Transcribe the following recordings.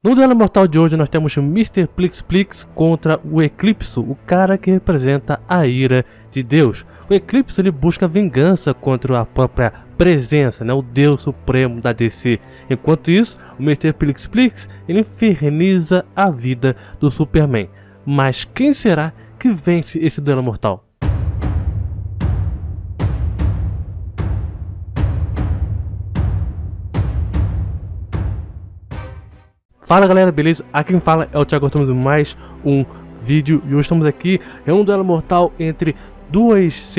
No duelo mortal de hoje nós temos Mr. Plix contra o Eclipso, o cara que representa a ira de Deus. O Eclipso ele busca vingança contra a própria presença, né, o Deus Supremo da DC. Enquanto isso, o Mr. Plix ele inferniza a vida do Superman. Mas quem será que vence esse duelo mortal? Fala galera, beleza? Aqui quem fala é o Thiago, estamos em mais um vídeo e hoje estamos aqui em um duelo mortal entre duas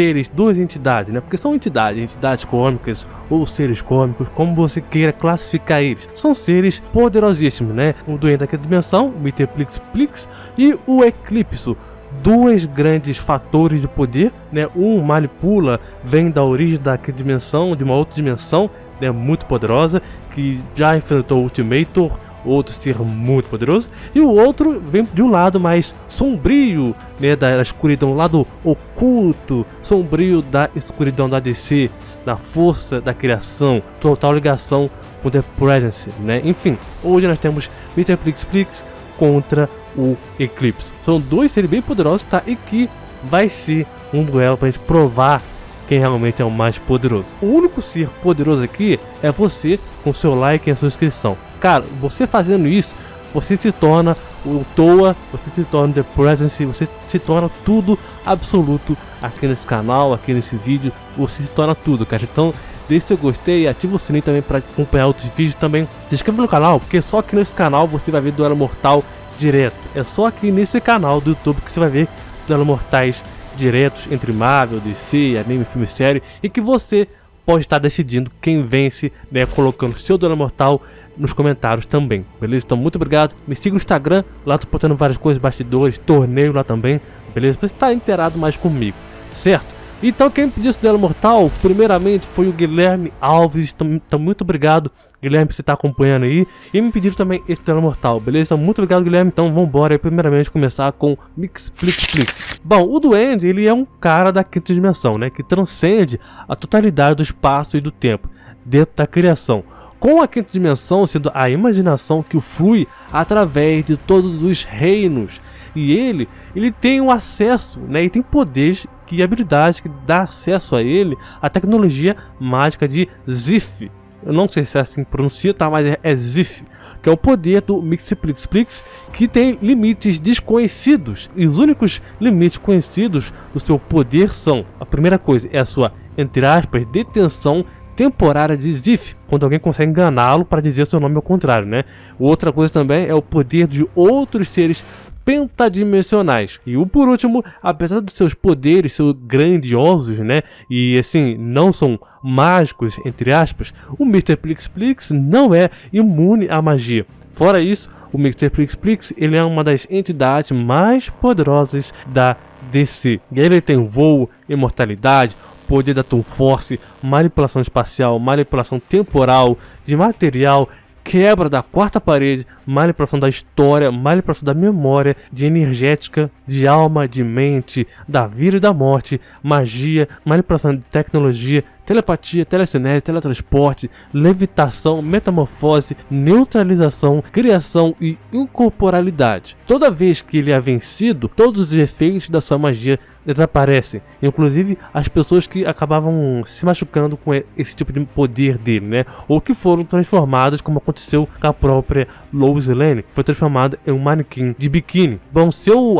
entidades, né? Porque são entidades cômicas ou seres cômicos, como você queira classificar eles. São seres poderosíssimos, né? Um doente daquela dimensão, o Mr. Plix e o Eclipso. Dois grandes fatores de poder, né? Um manipula, vem da origem daquela dimensão, de uma outra dimensão, né? Muito poderosa, que já enfrentou o Ultimator, outro ser muito poderoso, e o outro vem de um lado mais sombrio, né, da escuridão, lado oculto, sombrio da escuridão da DC, da força da criação, total ligação com The Presence, né? Enfim, hoje nós temos Mr. Plix contra o Eclipse. São dois seres bem poderosos, tá? E que vai ser um duelo pra gente provar quem realmente é o mais poderoso. O único ser poderoso aqui é você com seu like e a sua inscrição. Cara, você fazendo isso, você se torna o Toa, você se torna The Presence, você se torna tudo absoluto aqui nesse canal, aqui nesse vídeo, você se torna tudo, cara. Então, deixe seu gostei e ativa o sininho também para acompanhar outros vídeos também. Se inscreva no canal, porque só aqui nesse canal você vai ver duelo mortal direto. É só aqui nesse canal do YouTube que você vai ver duelo mortais diretos entre Marvel, DC, anime, filme, série, e que você pode estar decidindo quem vence, né, colocando seu duelo mortal nos comentários também, beleza? Então muito obrigado, me siga no Instagram, lá tô postando várias coisas, bastidores, torneio lá também, beleza? Pra você estar inteirado mais comigo, certo? Então quem pediu esse duelo mortal, primeiramente foi o Guilherme Alves, então muito obrigado Guilherme por você estar acompanhando aí, e me pediram também esse duelo mortal, beleza? Então muito obrigado Guilherme, então vambora aí primeiramente começar com Mr. Plix. Bom, o Duende ele é um cara da quinta dimensão, né, que transcende a totalidade do espaço e do tempo, dentro da criação. Com a quinta dimensão sendo a imaginação que o flui através de todos os reinos. E ele tem um acesso, né, e tem poderes e habilidades que dá acesso a ele à tecnologia mágica de Zif. Eu não sei se é assim que pronuncia, tá, mas é Zif, que é o poder do Mr. Plix, que tem limites desconhecidos. E os únicos limites conhecidos do seu poder são: a primeira coisa é a sua, entre aspas, detenção temporária de Zif, quando alguém consegue enganá-lo para dizer seu nome ao contrário, né? Outra coisa também é o poder de outros seres pentadimensionais. E o por último, apesar dos seus poderes ser grandiosos, né, e assim, não são mágicos, entre aspas, o Mr. Plix não é imune à magia. Fora isso, o Mr. Plix ele é uma das entidades mais poderosas da DC. E ele tem voo, imortalidade, poder da Toon Force, manipulação espacial, manipulação temporal, de material, quebra da quarta parede, manipulação da história, manipulação da memória, de energética, de alma, de mente, da vida e da morte, magia, manipulação de tecnologia, telepatia, telecinese, teletransporte, levitação, metamorfose, neutralização, criação e incorporalidade. Toda vez que ele é vencido, todos os efeitos da sua magia desaparecem, inclusive as pessoas que acabavam se machucando com esse tipo de poder dele, né? Ou que foram transformadas, como aconteceu com a própria Lois Lane, que foi transformada em um manequim de biquíni. Bom,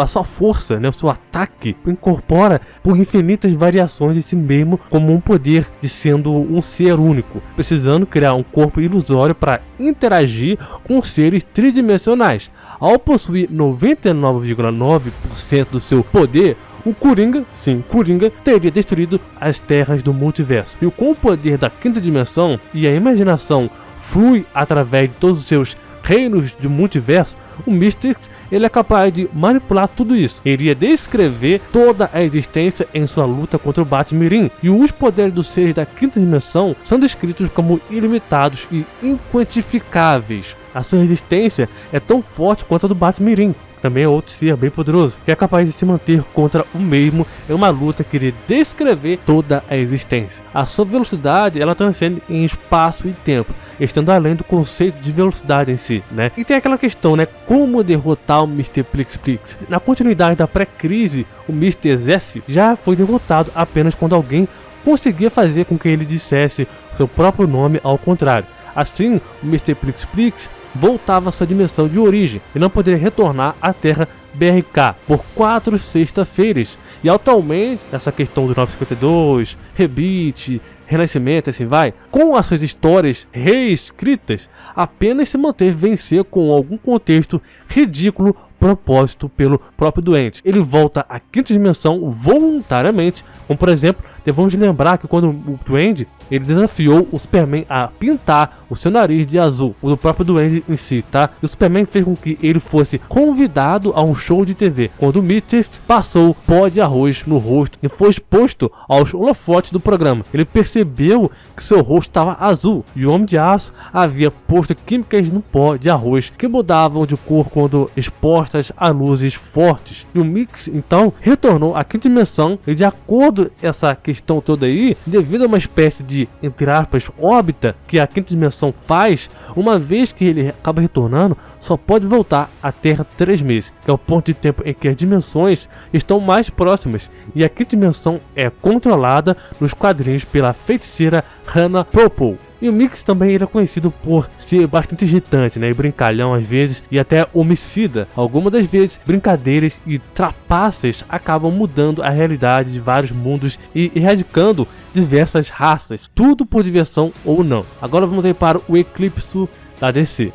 a sua força, né, o seu ataque incorpora por infinitas variações de si mesmo como um poder de sendo um ser único, precisando criar um corpo ilusório para interagir com seres tridimensionais. Ao possuir 99,9% do seu poder, o Coringa, sim, Coringa, teria destruído as terras do multiverso. E com o poder da quinta dimensão e a imaginação flui através de todos os seus reinos do multiverso, o Mystics ele é capaz de manipular tudo isso. Ele iria descrever toda a existência em sua luta contra o Batmirim. E os poderes dos seres da quinta dimensão são descritos como ilimitados e inquantificáveis. A sua resistência é tão forte quanto a do Batmirim. Também é outro ser bem poderoso, que é capaz de se manter contra o mesmo em uma luta que iria descrever toda a existência. A sua velocidade ela transcende em espaço e tempo, estando além do conceito de velocidade em si, né? E tem aquela questão, né? Como derrotar o Mr. Plix? Na continuidade da pré-crise, o Mr. Zef já foi derrotado apenas quando alguém conseguia fazer com que ele dissesse seu próprio nome ao contrário. Assim, o Mr. Plix voltava à sua dimensão de origem e não poderia retornar à Terra BRK por 4 sextas-feiras. E atualmente, essa questão do 952, Rebite, Renascimento, assim vai, com as suas histórias reescritas, apenas se manteve vencer com algum contexto ridículo propósito pelo próprio doente. Ele volta à quinta dimensão voluntariamente, como por exemplo, devemos lembrar que quando o Duende ele desafiou o Superman a pintar o seu nariz de azul, o do próprio Duende em si, tá? E o Superman fez com que ele fosse convidado a um show de TV, quando o Mitters passou pó de arroz no rosto e foi exposto aos holofotes do programa. Ele percebeu que seu rosto estava azul e o Homem de Aço havia posto químicas no pó de arroz que mudavam de cor quando expostas a luzes fortes. E o Mix então retornou à quinta dimensão e, de acordo com essa questão toda aí, devido a uma espécie de, entre aspas, órbita que a quinta dimensão faz, uma vez que ele acaba retornando, só pode voltar à Terra 3 meses, que é o ponto de tempo em que as dimensões estão mais próximas, e a quinta dimensão é controlada nos quadrinhos pela feiticeira Hannah Purple. E o Mix também era conhecido por ser bastante irritante, né, e brincalhão às vezes, e até homicida. Algumas das vezes, brincadeiras e trapaças acabam mudando a realidade de vários mundos e erradicando diversas raças, tudo por diversão ou não. Agora vamos aí para o Eclipse da DC.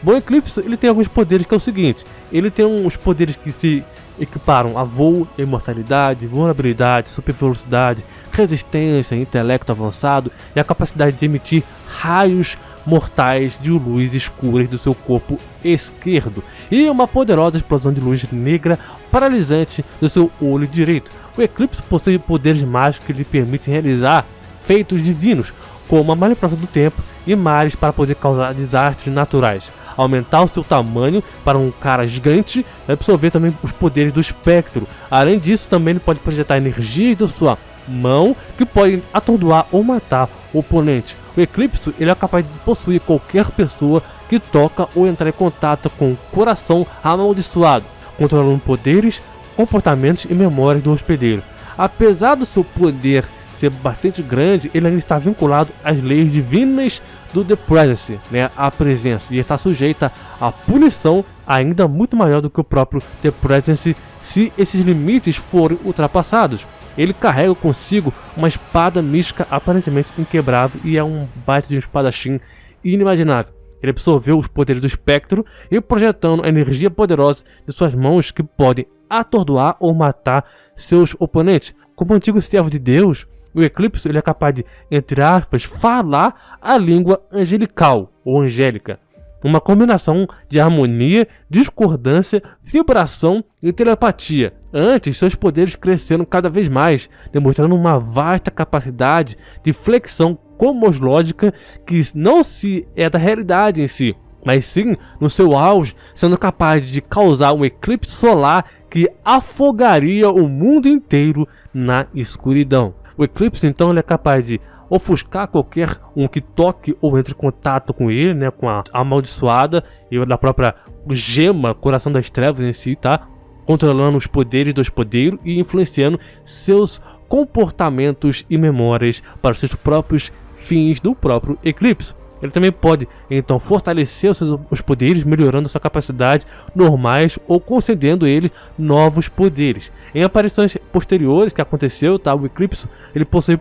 Bom, o Eclipse ele tem alguns poderes que é o seguinte, ele tem uns poderes que se equiparam a voo, imortalidade, vulnerabilidade, super velocidade, resistência, intelecto avançado e a capacidade de emitir raios mortais de luz escuras do seu corpo esquerdo e uma poderosa explosão de luz negra paralisante do seu olho direito. O Eclipse possui poderes mágicos que lhe permitem realizar feitos divinos, como a manipulação do tempo e mares para poder causar desastres naturais, aumentar o seu tamanho para um cara gigante e absorver também os poderes do espectro. Além disso, também ele pode projetar energias da sua mão que podem atordoar ou matar o oponente. O Eclipse ele é capaz de possuir qualquer pessoa que toca ou entrar em contato com o coração amaldiçoado, controlando poderes, comportamentos e memórias do hospedeiro. Apesar do seu poder ser bastante grande, ele ainda está vinculado às leis divinas do The Presence, né, a presença, e está sujeita a punição ainda muito maior do que o próprio The Presence se esses limites forem ultrapassados. Ele carrega consigo uma espada mística aparentemente inquebrável e é um baita de um espadachim inimaginável. Ele absorveu os poderes do espectro e projetando a energia poderosa de suas mãos que podem atordoar ou matar seus oponentes. Como antigo servo de Deus, o Eclipse ele é capaz de, entre aspas, falar a língua angelical ou angélica. Uma combinação de harmonia, discordância, vibração e telepatia. Antes, seus poderes cresceram cada vez mais, demonstrando uma vasta capacidade de flexão cosmológica que não se é da realidade em si, mas sim no seu auge, sendo capaz de causar um eclipse solar que afogaria o mundo inteiro na escuridão. O Eclipse então ele é capaz de ofuscar qualquer um que toque ou entre em contato com ele, né, com a amaldiçoada e da própria gema, coração das trevas em si, tá? Controlando os poderes do hospedeiro e influenciando seus comportamentos e memórias para os seus próprios fins do próprio Eclipse. Ele também pode, então, fortalecer os poderes, melhorando sua capacidade normais ou concedendo ele novos poderes. Em aparições posteriores que aconteceu, tá, o Eclipse ele possui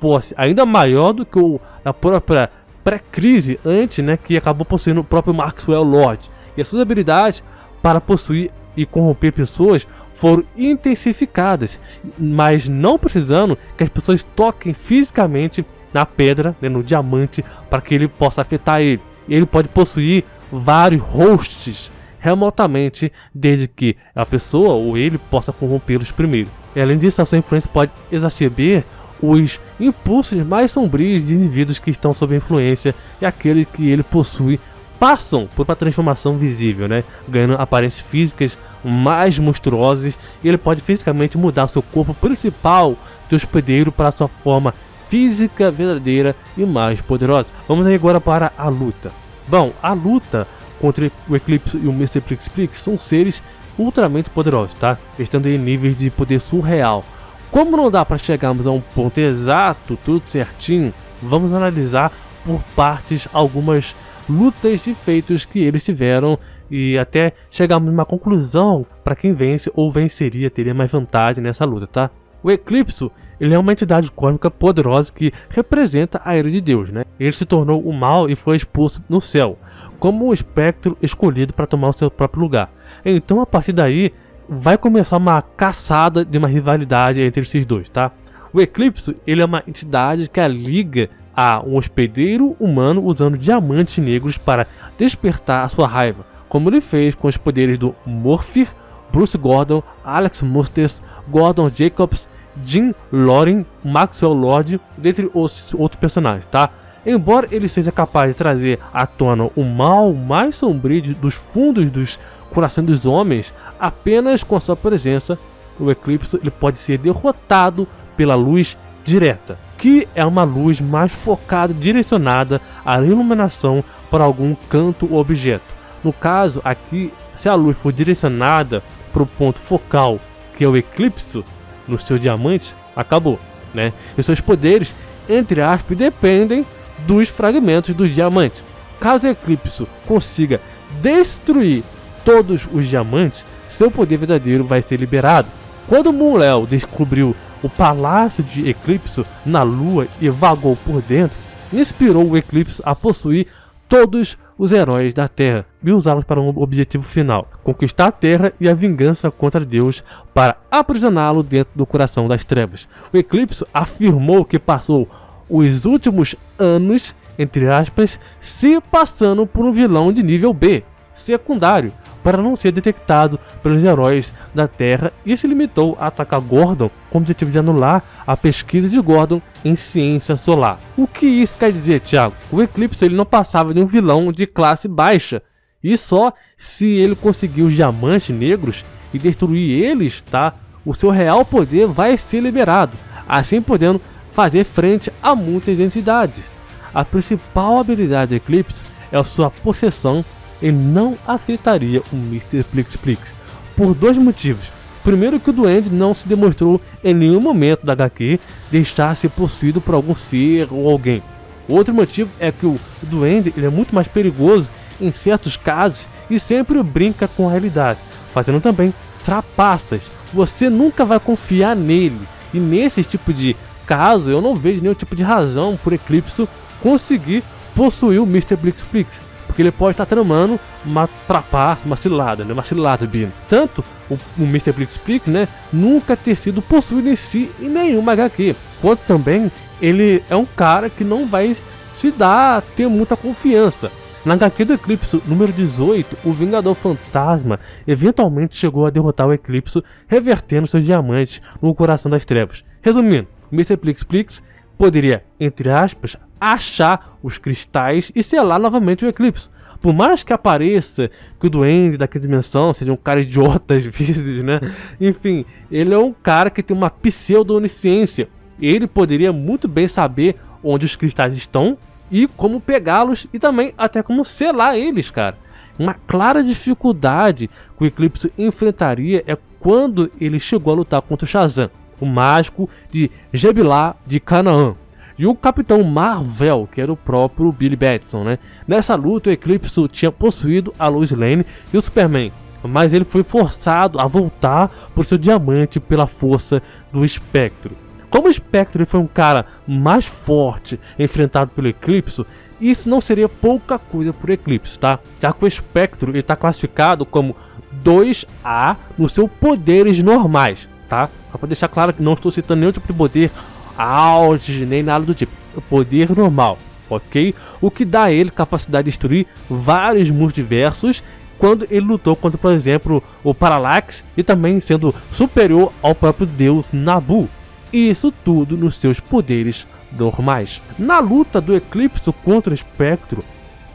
posse ainda maior do que o da própria pré-crise antes, né, que acabou possuindo o próprio Maxwell Lord. E as suas habilidades para possuir e corromper pessoas foram intensificadas, mas não precisando que as pessoas toquem fisicamente na pedra, né, no diamante, para que ele possa afetar ele. Ele pode possuir vários hosts remotamente, desde que a pessoa ou ele possa corrompê-los primeiro. E além disso, a sua influência pode exacerbar os impulsos mais sombrios de indivíduos que estão sob influência, e aqueles que ele possui passam por uma transformação visível, né, ganhando aparências físicas mais monstruosas, e ele pode fisicamente mudar seu corpo principal de hospedeiro para sua forma física verdadeira e mais poderosa. Vamos aí agora para a luta. Bom, a luta contra o Eclipso e o Mr. Plix são seres ultramente poderosos, tá? Estando em níveis de poder surreal. Como não dá para chegarmos a um ponto exato, tudo certinho, vamos analisar por partes algumas lutas de feitos que eles tiveram e até chegarmos numa conclusão para quem vence ou venceria, teria mais vantagem nessa luta, tá? O Eclipso, ele é uma entidade cósmica poderosa que representa a ira de Deus, né? Ele se tornou o mal e foi expulso no céu, como o espectro escolhido para tomar o seu próprio lugar. Então, a partir daí, vai começar uma caçada de uma rivalidade entre esses dois, tá? O Eclipso, ele é uma entidade que a liga a um hospedeiro humano usando diamantes negros para despertar a sua raiva, como ele fez com os poderes do Morphir, Bruce Gordon, Alex Musters, Gordon Jacobs, Jim Loring, Maxwell Lord, dentre outros personagens, tá? Embora ele seja capaz de trazer à tona o mal mais sombrio dos fundos dos corações dos homens, apenas com a sua presença, o Eclipse ele pode ser derrotado pela luz direta, que é uma luz mais focada, direcionada à iluminação para algum canto ou objeto. No caso aqui, se a luz for direcionada para o ponto focal, que é o Eclipse, no seu diamante, acabou, né? E seus poderes, entre aspas, dependem dos fragmentos dos diamantes. Caso o Eclipse consiga destruir todos os diamantes, seu poder verdadeiro vai ser liberado. Quando Moon-Lel descobriu o palácio de Eclipse na lua e vagou por dentro, inspirou o Eclipse a possuir todos os heróis da Terra e usá-los para um objetivo final: conquistar a Terra e a vingança contra Deus para aprisioná-lo dentro do coração das trevas. O Eclipse afirmou que passou os últimos anos, entre aspas, se passando por um vilão de nível B, secundário, para não ser detectado pelos heróis da Terra, e se limitou a atacar Gordon com o objetivo de anular a pesquisa de Gordon em ciência solar. O que isso quer dizer, Thiago? O Eclipse ele não passava de um vilão de classe baixa, e só se ele conseguir os diamantes negros e destruir eles, tá? O seu real poder vai ser liberado, assim podendo fazer frente a muitas entidades. A principal habilidade do Eclipse é a sua possessão e não afetaria o Mr. Plix, por dois motivos. Primeiro, que o Duende não se demonstrou em nenhum momento da HQ deixar ser possuído por algum ser ou alguém. Outro motivo é que o Duende ele é muito mais perigoso em certos casos e sempre brinca com a realidade, fazendo também trapaças. Você nunca vai confiar nele, e nesse tipo de caso eu não vejo nenhum tipo de razão por Eclipse conseguir possuir o Mr. Plix, porque ele pode estar tramando uma trapaça, uma cilada, né? Uma cilada, Bino. Tanto o Mr. Plix, né, nunca ter sido possuído em si em nenhuma HQ, quanto também ele é um cara que não vai se dar ter muita confiança. Na HQ do Eclipse número 18, o Vingador Fantasma eventualmente chegou a derrotar o Eclipse, revertendo seus diamantes no coração das trevas. Resumindo, o Mr. Plix poderia, entre aspas, achar os cristais e selar novamente o Eclipse. Por mais que apareça que o Duende daquela dimensão seja um cara idiota às vezes, né? Enfim, ele é um cara que tem uma pseudo-onisciência. Ele poderia muito bem saber onde os cristais estão e como pegá-los e também até como selar eles, cara. Uma clara dificuldade que o Eclipse enfrentaria é quando ele chegou a lutar contra o Shazam, o mágico de Jebilá de Canaã, e o Capitão Marvel, que era o próprio Billy Batson, né? Nessa luta, o Eclipse tinha possuído a Lois Lane e o Superman, mas ele foi forçado a voltar por seu diamante pela força do Espectro. Como o Espectro foi um cara mais forte enfrentado pelo Eclipse, isso não seria pouca coisa para o Eclipse, tá? Já que o Espectro está classificado como 2A nos seus poderes normais, tá? Só para deixar claro que não estou citando nenhum tipo de poder auge, nem nada do tipo. É poder normal, ok? O que dá a ele capacidade de destruir vários multiversos quando ele lutou contra, por exemplo, o Parallax, e também sendo superior ao próprio deus Nabu. Isso tudo nos seus poderes normais. Na luta do Eclipse contra o Espectro,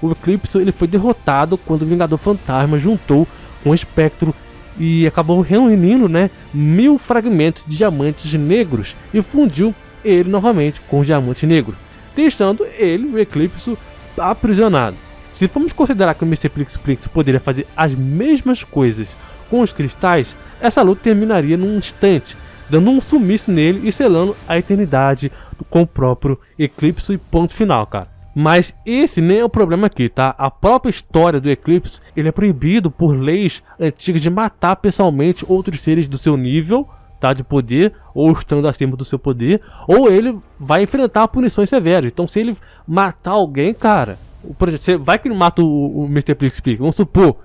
o Eclipse ele foi derrotado quando o Vingador Fantasma juntou com o Espectro e acabou reunindo, né, 1000 fragmentos de diamantes negros e fundiu ele novamente com o Diamante Negro, deixando ele, o Eclipso, aprisionado. Se formos considerar que o Mr. Plix poderia fazer as mesmas coisas com os cristais, essa luta terminaria num instante, dando um sumiço nele e selando a eternidade com o próprio Eclipso e ponto final, cara. Mas esse nem é o problema aqui, tá? A própria história do Eclipse, ele é proibido por leis antigas de matar pessoalmente outros seres do seu nível, tá, de poder, ou estando acima do seu poder, ou ele vai enfrentar punições severas. Então se ele matar alguém, cara, por exemplo, você vai que ele mata o Mr. Plix, vamos supor,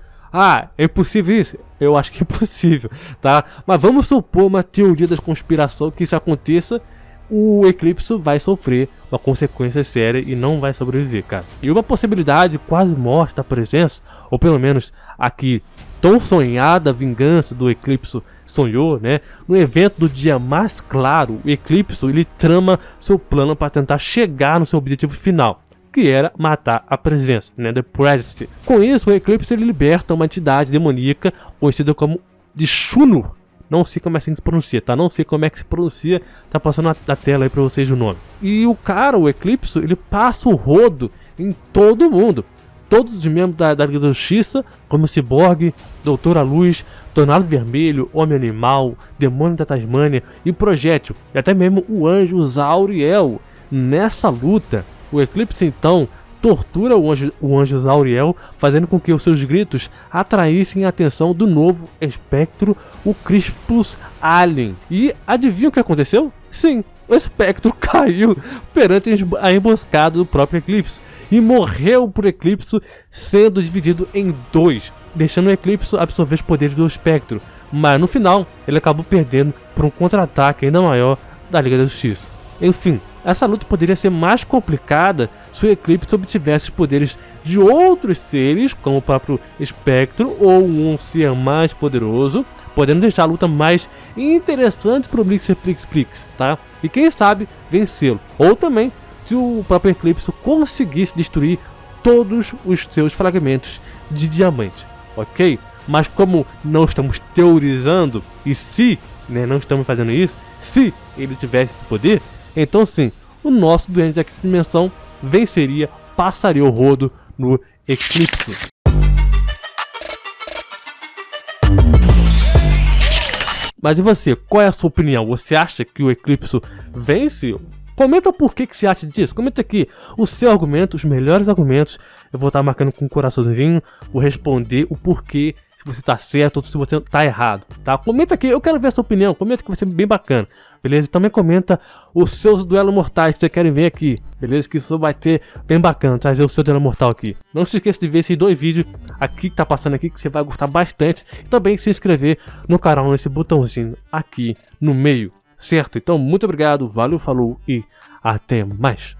é impossível isso? Eu acho que é impossível, tá? Mas vamos supor uma teoria da conspiração que isso aconteça, o Eclipse vai sofrer uma consequência séria e não vai sobreviver, cara. E uma possibilidade quase morta da presença, ou pelo menos aqui tão sonhada vingança do Eclipse sonhou, né? No evento do dia mais claro, o Eclipse ele trama seu plano para tentar chegar no seu objetivo final, que era matar a presença, né? The Presence. Com isso, o Eclipse ele liberta uma entidade demoníaca conhecida como de Shunur. Não sei como é que se pronuncia, tá? Não sei como é que se pronuncia, tá passando na tela aí pra vocês o nome. E o cara, o Eclipse, ele passa o rodo em todo mundo. Todos os membros da Liga da Justiça, como Cyborg, Doutora Luz, Tornado Vermelho, Homem-Animal, Demônio da Tasmânia e Projétil, e até mesmo o Anjo Zauriel. Nessa luta, o Eclipse então tortura o anjo Zauriel, fazendo com que os seus gritos atraíssem a atenção do novo espectro, o Crispus Alien. E adivinha o que aconteceu? Sim, o espectro caiu perante a emboscada do próprio Eclipse e morreu por Eclipse, sendo dividido em dois, deixando o Eclipse absorver os poderes do espectro. Mas no final, ele acabou perdendo por um contra-ataque ainda maior da Liga da Justiça. Enfim, essa luta poderia ser mais complicada se o Eclipse obtivesse os poderes de outros seres, como o próprio Espectro ou um ser mais poderoso, podendo deixar a luta mais interessante para o Mr. Plix, tá? E quem sabe vencê-lo. Ou também se o próprio Eclipse conseguisse destruir todos os seus fragmentos de diamante, ok? Mas como não estamos teorizando, e se não estamos fazendo isso, se ele tivesse esse poder, então sim, o nosso doente da quinta dimensão venceria, passaria o rodo no Eclipse. Mas e você, qual é a sua opinião? Você acha que o Eclipse vence? Comenta por que você acha disso, comenta aqui o seu argumento, os melhores argumentos. Eu vou estar marcando com um coraçãozinho, vou responder o porquê, se você tá certo ou se você tá errado, tá? Comenta aqui, eu quero ver a sua opinião, comenta que vai ser bem bacana, beleza? E também comenta os seus duelos mortais que você querem ver aqui, beleza? Que isso vai ter bem bacana, trazer o seu duelo mortal aqui. Não se esqueça de ver esses dois vídeos aqui que tá passando aqui, que você vai gostar bastante. E também se inscrever no canal, nesse botãozinho aqui no meio, certo? Então, muito obrigado, valeu, falou e até mais!